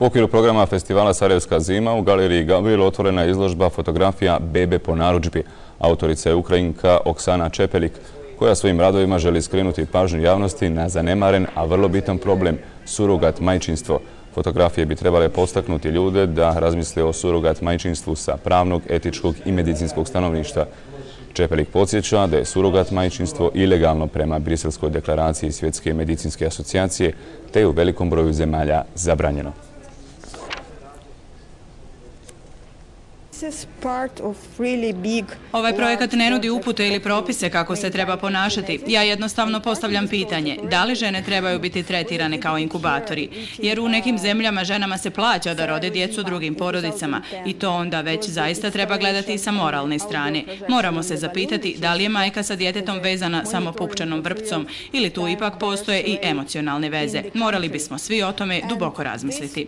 U okviru programa festivala Sarajevska zima u galeriji Gavrilo otvorena je izložba fotografija bebe po narudžbi. Autorica je Ukrajinka Oksana Čepelik, koja svojim radovima želi skrenuti pažnju javnosti na zanemaren, a vrlo bitan problem – surogat majčinstvo. Fotografije bi trebale postaknuti ljude da razmisle o surogat majčinstvu sa pravnog, etičkog i medicinskog stanovišta. Čepelik podsjeća da je surogat majčinstvo ilegalno prema Briselskoj deklaraciji Svjetske medicinske asocijacije, te je u velikom broju zemalja zabranjeno. Ovaj projekat ne nudi upute ili propise kako se treba ponašati. Ja jednostavno postavljam pitanje, da li žene trebaju biti tretirane kao inkubatori? Jer u nekim zemljama ženama se plaća da rode djecu drugim porodicama i to onda već zaista treba gledati i sa moralne strane. Moramo se zapitati da li je majka sa djetetom vezana samo pupčanom vrpcom ili tu ipak postoje i emocionalne veze. Morali bismo svi o tome duboko razmisliti.